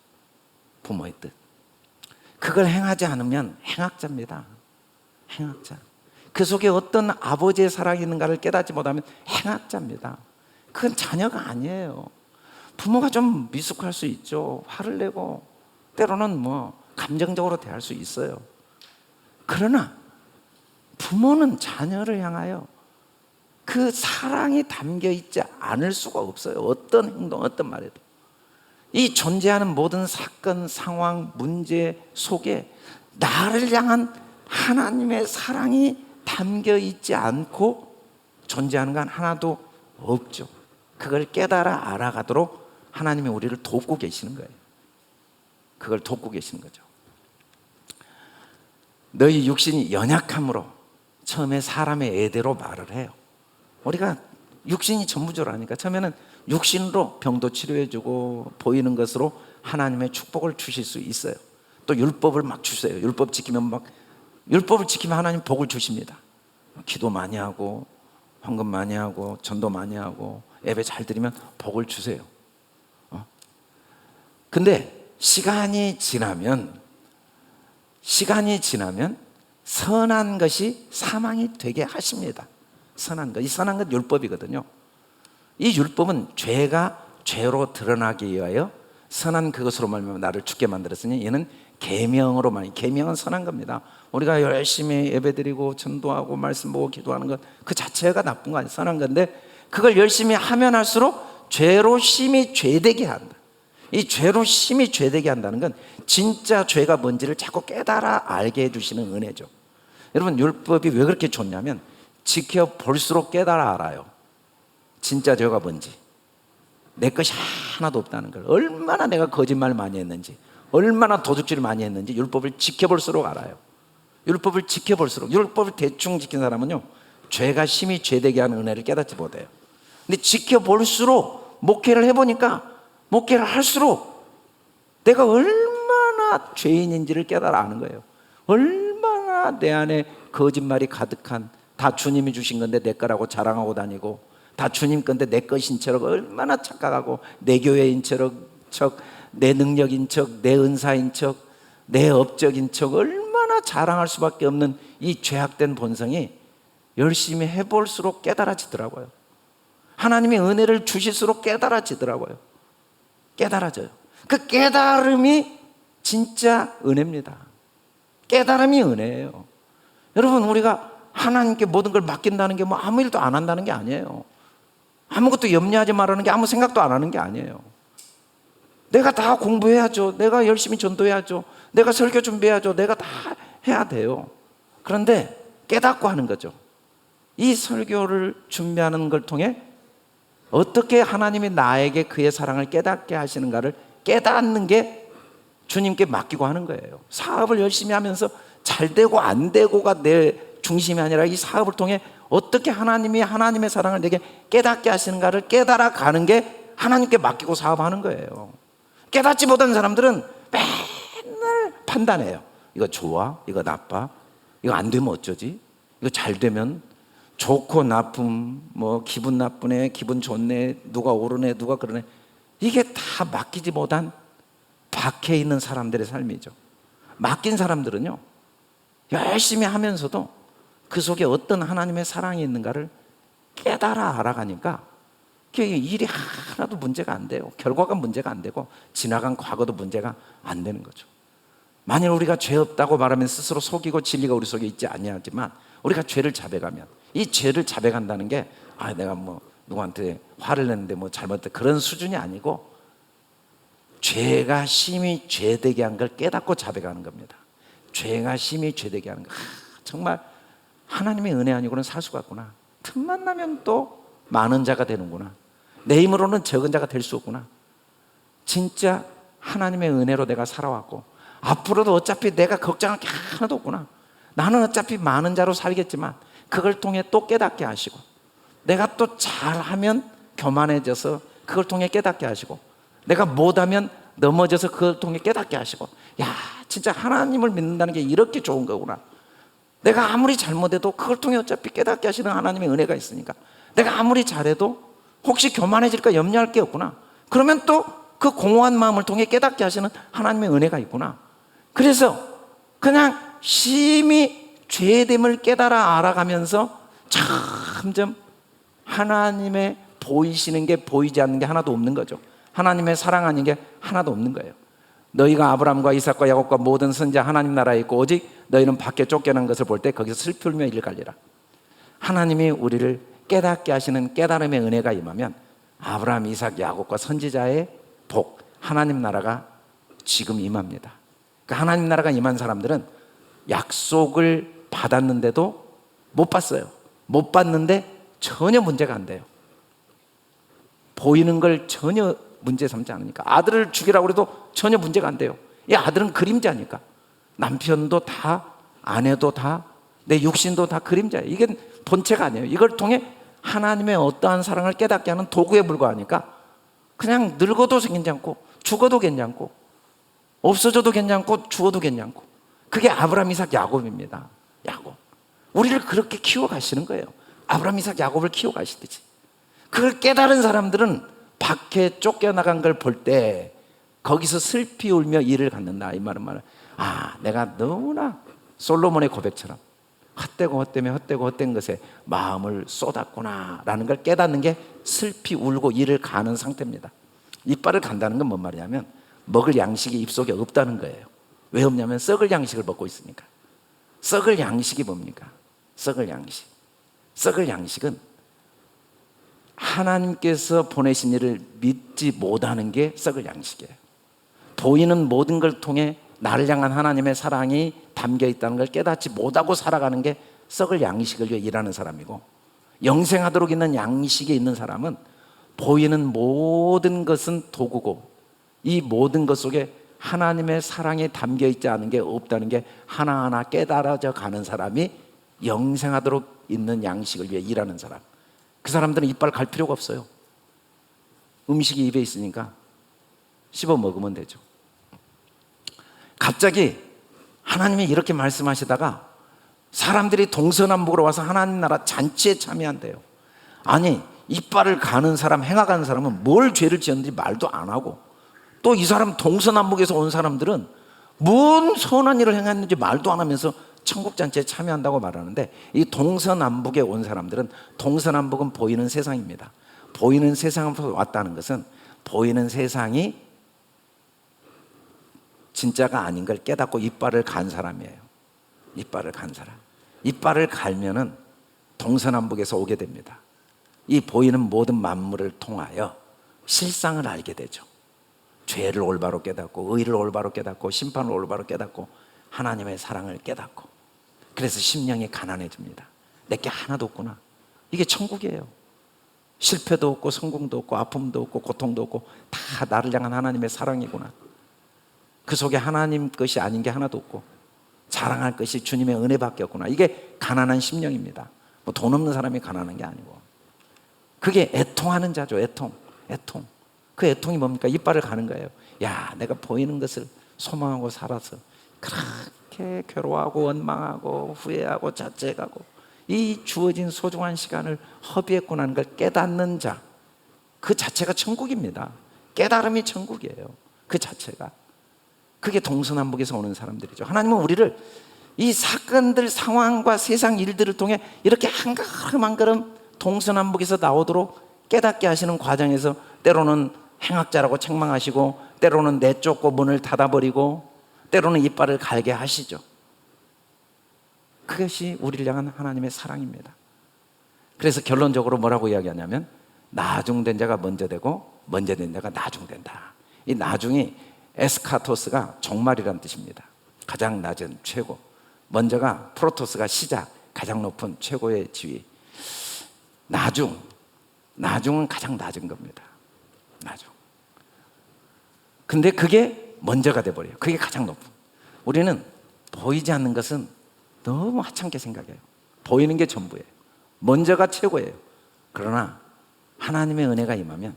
부모의 뜻. 그걸 행하지 않으면 행악자입니다. 행악자. 그 속에 어떤 아버지의 사랑이 있는가를 깨닫지 못하면 행악자입니다. 그건 자녀가 아니에요. 부모가 좀 미숙할 수 있죠. 화를 내고 때로는 뭐 감정적으로 대할 수 있어요. 그러나 부모는 자녀를 향하여 그 사랑이 담겨 있지 않을 수가 없어요. 어떤 행동, 어떤 말에도. 이 존재하는 모든 사건, 상황, 문제 속에 나를 향한 하나님의 사랑이 담겨 있지 않고 존재하는 건 하나도 없죠. 그걸 깨달아 알아가도록 하나님이 우리를 돕고 계시는 거예요. 그걸 돕고 계시는 거죠. 너희 육신이 연약함으로, 처음에 사람의 애대로 말을 해요. 우리가 육신이 전부조라니까 처음에는 육신으로 병도 치료해주고 보이는 것으로 하나님의 축복을 주실 수 있어요. 또 율법을 막 주세요. 율법을 지키면 하나님 복을 주십니다. 기도 많이 하고 헌금 많이 하고 전도 많이 하고 예배 잘 드리면 복을 주세요. 근데 시간이 지나면 선한 것이 사망이 되게 하십니다. 선한 것, 이 선한 것 율법이거든요. 이 율법은 죄가 죄로 드러나기 위하여 선한 그것으로 말미암아 나를 죽게 만들었으니 얘는 계명으로 말이, 계명은 선한 겁니다. 우리가 열심히 예배드리고 전도하고 말씀 보고 기도하는 것 그 자체가 나쁜 거 아니에요. 선한 건데 그걸 열심히 하면 할수록 죄로 심히 죄되게 한다. 이 죄로 심히 죄되게 한다는 건 진짜 죄가 뭔지를 자꾸 깨달아 알게 해주시는 은혜죠. 여러분, 율법이 왜 그렇게 좋냐면 지켜볼수록 깨달아 알아요. 진짜 죄가 뭔지, 내 것이 하나도 없다는 걸, 얼마나 내가 거짓말 많이 했는지, 얼마나 도둑질 많이 했는지 율법을 지켜볼수록 알아요. 율법을 대충 지킨 사람은요, 죄가 심히 죄되게 하는 은혜를 깨닫지 못해요. 근데 지켜볼수록, 목회를 해보니까 목회를 할수록 내가 얼마나 죄인인지를 깨달아 아는 거예요. 얼마나 내 안에 거짓말이 가득한, 다 주님이 주신 건데 내 거라고 자랑하고 다니고, 다 주님 건데 내 것인 척 얼마나 착각하고, 내 교회인 척, 내 능력인 척, 내 은사인 척, 내 업적인 척 얼마나 자랑할 수밖에 없는 이 죄악된 본성이 열심히 해볼수록 깨달아지더라고요. 하나님이 은혜를 주실수록 깨달아지더라고요. 깨달아져요. 그 깨달음이 진짜 은혜입니다. 깨달음이 은혜예요. 여러분, 우리가 하나님께 모든 걸 맡긴다는 게 뭐 아무 일도 안 한다는 게 아니에요. 아무것도 염려하지 말라는 게 아무 생각도 안 하는 게 아니에요. 내가 다 공부해야죠. 내가 열심히 전도해야죠. 내가 설교 준비해야죠. 내가 다 해야 돼요. 그런데 깨닫고 하는 거죠. 이 설교를 준비하는 걸 통해 어떻게 하나님이 나에게 그의 사랑을 깨닫게 하시는가를 깨닫는 게 주님께 맡기고 하는 거예요. 사업을 열심히 하면서 잘 되고 안 되고가 내 중심이 아니라 이 사업을 통해 어떻게 하나님이 하나님의 사랑을 내게 깨닫게 하시는가를 깨달아 가는 게 하나님께 맡기고 사업하는 거예요. 깨닫지 못한 사람들은 맨날 판단해요. 이거 좋아? 이거 나빠? 이거 안 되면 어쩌지? 이거 잘 되면 좋고 나쁨, 뭐 기분 나쁘네, 기분 좋네, 누가 오르네, 누가 그러네. 이게 다 맡기지 못한 박해 있는 사람들의 삶이죠. 맡긴 사람들은요, 열심히 하면서도 그 속에 어떤 하나님의 사랑이 있는가를 깨달아 알아가니까 일이 하나도 문제가 안 돼요. 결과가 문제가 안 되고 지나간 과거도 문제가 안 되는 거죠. 만일 우리가 죄 없다고 말하면 스스로 속이고 진리가 우리 속에 있지 아니하지만 우리가 죄를 자백하면 이 죄를 자백한다는 게 내가 뭐 누구한테 화를 냈는데 뭐 잘못했다 그런 수준이 아니고 죄가 심히 죄되게 한 걸 깨닫고 자백하는 겁니다. 죄가 심히 죄되게 하는 거. 정말 하나님의 은혜 아니고는 살 수가 없구나. 틈만 나면 또 많은 자가 되는구나. 내 힘으로는 적은 자가 될 수 없구나. 진짜 하나님의 은혜로 내가 살아왔고 앞으로도 어차피 내가 걱정할 게 하나도 없구나. 나는 어차피 많은 자로 살겠지만 그걸 통해 또 깨닫게 하시고 내가 또 잘하면 교만해져서 그걸 통해 깨닫게 하시고 내가 못하면 넘어져서 그걸 통해 깨닫게 하시고 진짜 하나님을 믿는다는 게 이렇게 좋은 거구나. 내가 아무리 잘못해도 그걸 통해 어차피 깨닫게 하시는 하나님의 은혜가 있으니까 내가 아무리 잘해도 혹시 교만해질까 염려할 게 없구나. 그러면 또 그 공허한 마음을 통해 깨닫게 하시는 하나님의 은혜가 있구나. 그래서 그냥 심히 죄됨을 깨달아 알아가면서 점점 하나님의 보이시는 게 보이지 않는 게 하나도 없는 거죠. 하나님의 사랑 아닌 게 하나도 없는 거예요. 너희가 아브라함과 이삭과 야곱과 모든 선지자 하나님 나라에 있고 오직 너희는 밖에 쫓겨난 것을 볼 때 거기서 슬피 울며 이를 갈리라. 하나님이 우리를 깨닫게 하시는 깨달음의 은혜가 임하면 아브라함, 이삭, 야곱과 선지자의 복, 하나님 나라가 지금 임합니다. 그러니까 하나님 나라가 임한 사람들은 약속을 받았는데도 못 봤어요. 못 봤는데 전혀 문제가 안 돼요. 보이는 걸 전혀 문제 삼지 않으니까. 아들을 죽이라고 해도 전혀 문제가 안 돼요. 이 아들은 그림자니까. 남편도 다, 아내도 다, 내 육신도 다 그림자예요. 이게 본체가 아니에요. 이걸 통해 하나님의 어떠한 사랑을 깨닫게 하는 도구에 불과하니까 그냥 늙어도 괜찮고 죽어도 괜찮고 없어져도 괜찮고 죽어도 괜찮고 그게 아브라함, 이삭, 야곱입니다. 야곱. 우리를 그렇게 키워가시는 거예요. 아브라함, 이삭, 야곱을 키워가시듯이. 그걸 깨달은 사람들은 밖에 쫓겨나간 걸 볼 때 거기서 슬피 울며 이를 갖는다. 이 말은 내가 너무나 솔로몬의 고백처럼 헛되고 헛되며 헛되고 헛된 것에 마음을 쏟았구나 라는 걸 깨닫는 게 슬피 울고 이를 가는 상태입니다. 이빨을 간다는 건 뭔 말이냐면 먹을 양식이 입속에 없다는 거예요. 왜 없냐면 썩을 양식을 먹고 있으니까. 썩을 양식이 뭡니까? 썩을 양식. 썩을 양식은 하나님께서 보내신 일을 믿지 못하는 게 썩을 양식이에요. 보이는 모든 걸 통해 나를 향한 하나님의 사랑이 담겨 있다는 걸 깨닫지 못하고 살아가는 게 썩을 양식을 위해 일하는 사람이고, 영생하도록 있는 양식이 있는 사람은 보이는 모든 것은 도구고 이 모든 것 속에 하나님의 사랑이 담겨 있지 않은 게 없다는 게 하나하나 깨달아져 가는 사람이 영생하도록 있는 양식을 위해 일하는 사람. 그 사람들은 이빨 갈 필요가 없어요. 음식이 입에 있으니까 씹어 먹으면 되죠. 갑자기 하나님이 이렇게 말씀하시다가 사람들이 동서남북으로 와서 하나님 나라 잔치에 참여한대요. 아니, 이빨을 가는 사람, 행하가는 사람은 뭘 죄를 지었는지 말도 안 하고, 또 이 사람 동서남북에서 온 사람들은 뭔 선한 일을 행했는지 말도 안 하면서 천국 잔치에 참여한다고 말하는데, 이 동서남북에 온 사람들은, 동서남북은 보이는 세상입니다. 보이는 세상으로 왔다는 것은 보이는 세상이 진짜가 아닌 걸 깨닫고 이빨을 간 사람이에요. 이빨을 간 사람. 이빨을 갈면은 동서남북에서 오게 됩니다. 이 보이는 모든 만물을 통하여 실상을 알게 되죠. 죄를 올바로 깨닫고 의를 올바로 깨닫고 심판을 올바로 깨닫고 하나님의 사랑을 깨닫고, 그래서 심령이 가난해집니다. 내게 하나도 없구나. 이게 천국이에요. 실패도 없고 성공도 없고 아픔도 없고 고통도 없고 다 나를 향한 하나님의 사랑이구나. 그 속에 하나님 것이 아닌 게 하나도 없고 자랑할 것이 주님의 은혜밖에 없구나. 이게 가난한 심령입니다. 뭐 돈 없는 사람이 가난한 게 아니고, 그게 애통하는 자죠. 애통. 그 애통이 뭡니까? 이빨을 가는 거예요. 야, 내가 보이는 것을 소망하고 살아서 그렇게 괴로워하고 원망하고 후회하고 자책하고 이 주어진 소중한 시간을 허비했구나 하는 걸 깨닫는 자, 그 자체가 천국입니다. 깨달음이 천국이에요. 그 자체가. 그게 동서남북에서 오는 사람들이죠. 하나님은 우리를 이 사건들, 상황과 세상 일들을 통해 이렇게 한 걸음 한 걸음 동서남북에서 나오도록 깨닫게 하시는 과정에서 때로는 행악자라고 책망하시고, 때로는 내쫓고 문을 닫아버리고, 때로는 이빨을 갈게 하시죠. 그것이 우리를 향한 하나님의 사랑입니다. 그래서 결론적으로 뭐라고 이야기하냐면, 나중된 자가 먼저 되고 먼저 된 자가 나중된다. 이 나중이 에스카토스가 종말이란 뜻입니다. 가장 낮은 최고. 먼저가 프로토스가 시작, 가장 높은 최고의 지위. 나중은 가장 낮은 겁니다. 나중. 근데 그게 먼저가 돼버려요. 그게 가장 높은. 우리는 보이지 않는 것은 너무 하찮게 생각해요. 보이는 게 전부예요. 먼저가 최고예요. 그러나 하나님의 은혜가 임하면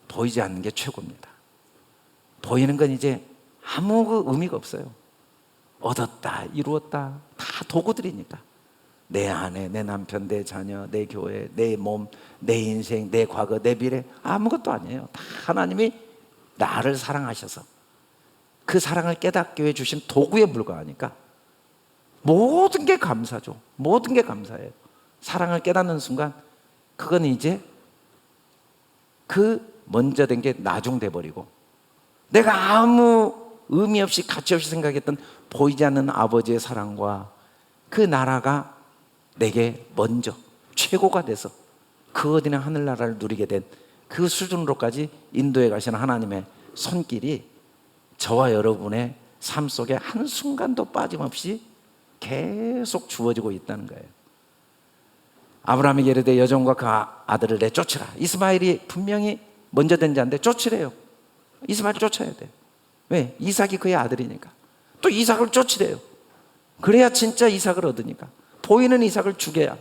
보이지 않는 게 최고입니다. 보이는 건 이제 아무 의미가 없어요. 얻었다, 이루었다, 다 도구들이니까. 내 아내, 내 남편, 내 자녀, 내 교회, 내 몸, 내 인생, 내 과거, 내 미래, 아무것도 아니에요. 다 하나님이 나를 사랑하셔서 그 사랑을 깨닫게 해주신 도구에 불과하니까 모든 게 감사죠. 모든 게 감사해요. 사랑을 깨닫는 순간 그건 이제 그 먼저 된 게 나중돼 버리고, 내가 아무 의미 없이 가치 없이 생각했던 보이지 않는 아버지의 사랑과 그 나라가 내게 먼저 최고가 돼서 그 어디나 하늘나라를 누리게 된 그 수준으로까지 인도해 가시는 하나님의 손길이 저와 여러분의 삶 속에 한순간도 빠짐없이 계속 주어지고 있다는 거예요. 아브라함에게 이르되 여종과 그 아들을 내쫓으라. 이스마엘이 분명히 먼저 된 자인데 쫓으래요. 이스마엘 쫓아야 돼요. 왜? 이삭이 그의 아들이니까. 또 이삭을 쫓으래요. 그래야 진짜 이삭을 얻으니까. 보이는 이삭을 죽여야.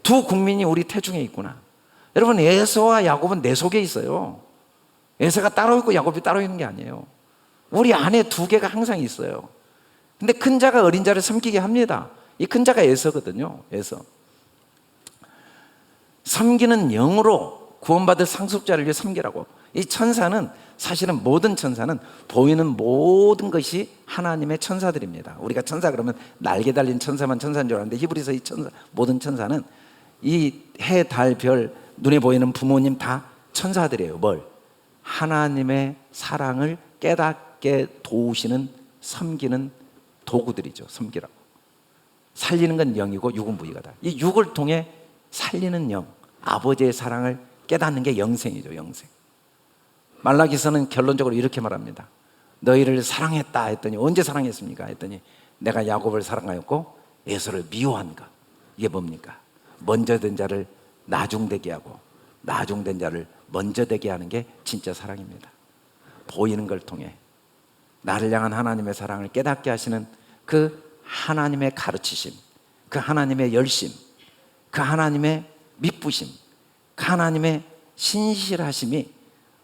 두 국민이 우리 태중에 있구나. 여러분, 에서와 야곱은 내 속에 있어요. 에서가 따로 있고 야곱이 따로 있는 게 아니에요. 우리 안에 두 개가 항상 있어요. 근데 큰 자가 어린 자를 섬기게 합니다. 이 큰 자가 에서거든요. 에서. 섬기는 영으로 구원받을 상속자를 위해 섬기라고. 이 천사는, 사실은 모든 천사는 보이는 모든 것이 하나님의 천사들입니다. 우리가 천사 그러면 날개 달린 천사만 천사인 줄 알았는데, 히브리서 이 천사, 모든 천사는 이 해, 달, 별, 눈에 보이는 부모님 다 천사들이에요. 뭘? 하나님의 사랑을 깨닫게 도우시는, 섬기는 도구들이죠. 섬기라고. 살리는 건 영이고 육은 무의가다. 이 육을 통해 살리는 영, 아버지의 사랑을 깨닫는 게 영생이죠. 영생. 말라기서는 결론적으로 이렇게 말합니다. 너희를 사랑했다 했더니, 언제 사랑했습니까? 했더니 내가 야곱을 사랑하였고 에서를 미워한 것. 이게 뭡니까? 먼저 된 자를 나중되게 하고 나중된 자를 먼저 되게 하는 게 진짜 사랑입니다. 보이는 걸 통해 나를 향한 하나님의 사랑을 깨닫게 하시는 그 하나님의 가르치심, 그 하나님의 열심, 그 하나님의 미쁘심, 그 하나님의 신실하심이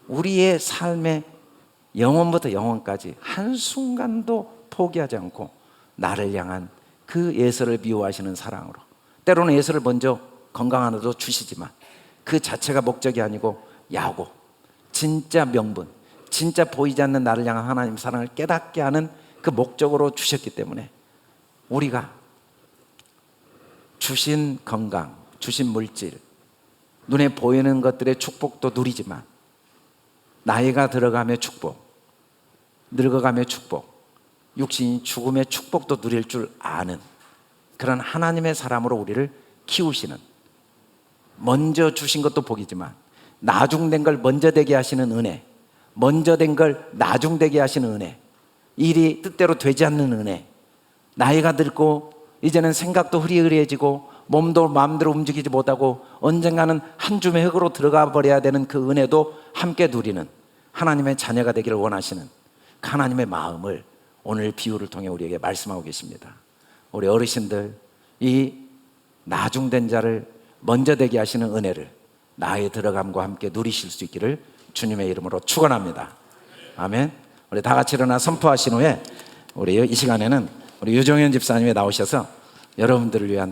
우리의 삶의 영원부터 영원까지 한순간도 포기하지 않고 나를 향한 그 예서를 미워하시는 사랑으로, 때로는 예서를 먼저 건강한 옷도 주시지만 그 자체가 목적이 아니고 야고, 진짜 명분, 진짜 보이지 않는 나를 향한 하나님 사랑을 깨닫게 하는 그 목적으로 주셨기 때문에 우리가 주신 건강, 주신 물질, 눈에 보이는 것들의 축복도 누리지만 나이가 들어가며 축복, 늙어가며 축복, 육신이 죽음의 축복도 누릴 줄 아는 그런 하나님의 사람으로 우리를 키우시는, 먼저 주신 것도 복이지만 나중된 걸 먼저 되게 하시는 은혜, 먼저 된 걸 나중되게 하시는 은혜, 일이 뜻대로 되지 않는 은혜, 나이가 들고 이제는 생각도 흐리흐리해지고 몸도 마음대로 움직이지 못하고 언젠가는 한 줌의 흙으로 들어가 버려야 되는 그 은혜도 함께 누리는 하나님의 자녀가 되기를 원하시는 그 하나님의 마음을 오늘 비유를 통해 우리에게 말씀하고 계십니다. 우리 어르신들, 이 나중된 자를 먼저 되게 하시는 은혜를 나의 들어감과 함께 누리실 수 있기를 주님의 이름으로 축원합니다. 아멘. 우리 다 같이 일어나 선포하신 후에 우리 이 시간에는 우리 유정현 집사님이 나오셔서 여러분들을 위한